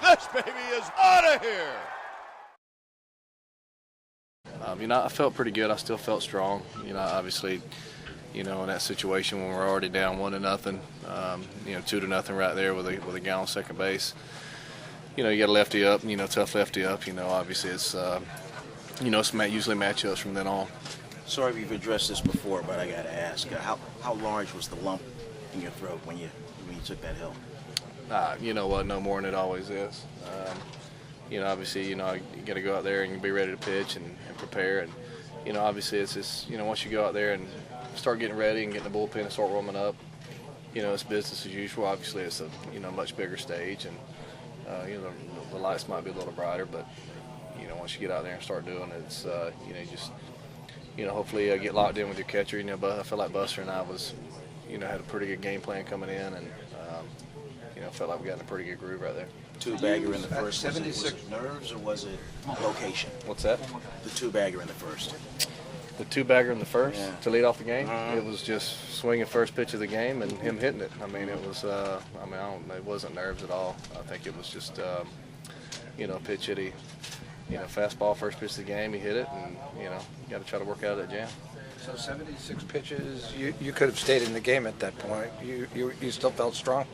This baby is out of here. I felt pretty good. I still felt strong. Obviously, in that situation when we're already down 1-0, 2-0 right there with a guy on second base. You got a lefty up, tough lefty up. Obviously it's, it's usually matchups from then on. Sorry if you've addressed this before, but I got to ask, how large was the lump in your throat when you took that hill? You know what? No more than it always is. Obviously, you got to go out there and be ready to pitch and prepare. And, obviously it's just, once you go out there and start getting ready and getting the bullpen and start warming up, it's business as usual. Obviously it's a, much bigger stage, and, the lights might be a little brighter, but, once you get out there and start doing it, it's, just, hopefully get locked in with your catcher. But I feel like Buster and I was, had a pretty good game plan coming in, and, felt like we got in a pretty good groove right there. Two-bagger in the first. 76. Was it nerves or was it location? What's that? The two-bagger in the first. The two-bagger in the first, yeah, to lead off the game. It was just swinging first pitch of the game and him hitting it. I mean, it was. It wasn't nerves at all. I think it was just, pitch hitty. Fastball first pitch of the game. He hit it, and you got to try to work out of that jam. So 76 pitches. You could have stayed in the game at that point. You still felt strong.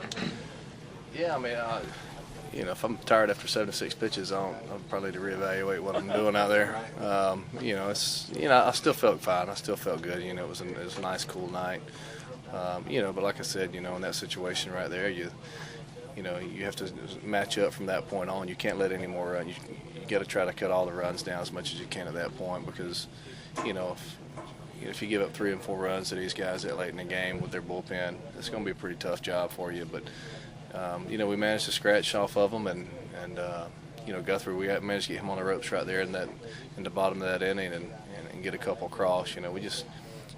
Yeah, I mean, if I'm tired after 76 pitches, I'll probably need to reevaluate what I'm doing out there. I still felt fine. I still felt good. It was a nice, cool night. But like I said, in that situation right there, you have to match up from that point on. You can't let any more run. You got to try to cut all the runs down as much as you can at that point, because, if you give up 3 and 4 runs to these guys that late in the game with their bullpen, it's going to be a pretty tough job for you. But we managed to scratch off of them, and Guthrie, we managed to get him on the ropes right there in the bottom of that inning and get a couple across. We just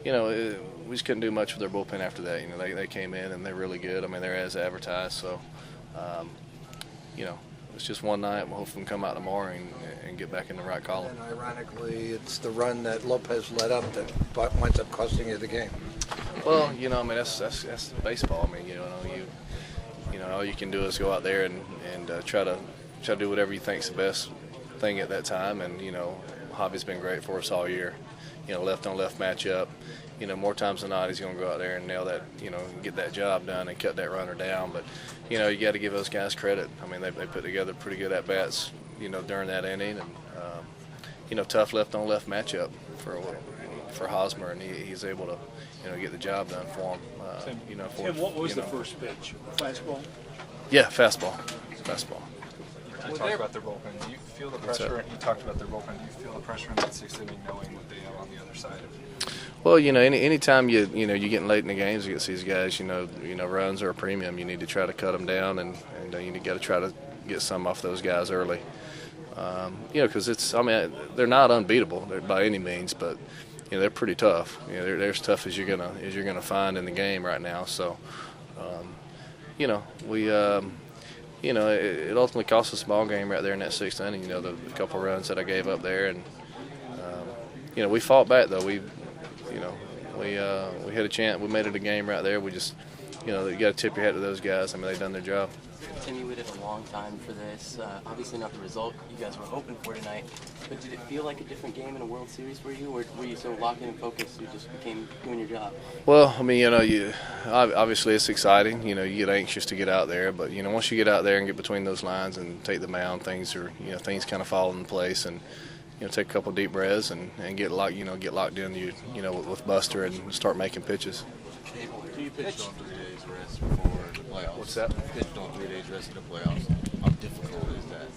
couldn't do much with their bullpen after that. They came in and they're really good. I mean, they're as advertised. So, it's just one night. We'll hopefully come out tomorrow and get back in the right column. And ironically, it's the run that Lopez led up that winds up costing you the game. Well, that's baseball. I mean, all you can do is go out there and try to do whatever you think's the best thing at that time. And Javi's been great for us all year. Left on left matchup. More times than not, he's going to go out there and nail that. Get that job done and cut that runner down. But you got to give those guys credit. I mean, they put together pretty good at bats. During that inning, and tough left on left matchup for Hosmer, and he's able to get the job done for him. Tim, what was the first pitch? Fastball? Yeah, fastball. You talked about their bullpen. Do you feel the pressure? You talked about their bullpen. Do you feel the pressure in that sixth inning, knowing what they have on the other side of it? Well, anytime you're getting late in the games against these guys, runs are a premium. You need to try to cut them down, and you got to try to get some off those guys early. Because they're not unbeatable by any means, but they're pretty tough. They're as tough as you're gonna find in the game right now. So, it ultimately cost us a ball game right there in that sixth inning. The couple runs that I gave up there, and we fought back though. We had a chance. We made it a game right there. We just, you got to tip your hat to those guys. I mean, they've done their job. Tim, you waited a long time for this. Obviously not the result you guys were hoping for tonight, but did it feel like a different game in a World Series for you, or were you so locked in and focused you just became doing your job? Well, I mean, obviously it's exciting. You get anxious to get out there, but once you get out there and get between those lines and take the mound, things kind of fall in place, and take a couple deep breaths and get locked in with Buster and start making pitches. You pitched on 3 days rest before the playoffs. What's that? You pitched on 3 days rest in the playoffs. How difficult is that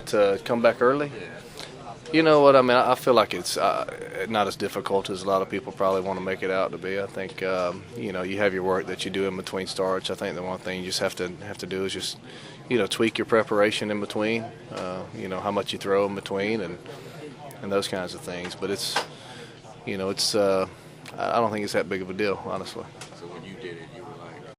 to come back early? Yeah. You know what I mean? I feel like it's not as difficult as a lot of people probably want to make it out to be. I think you have your work that you do in between starts. I think the one thing you just have to do is just tweak your preparation in between. How much you throw in between and those kinds of things. But it's I don't think it's that big of a deal, honestly.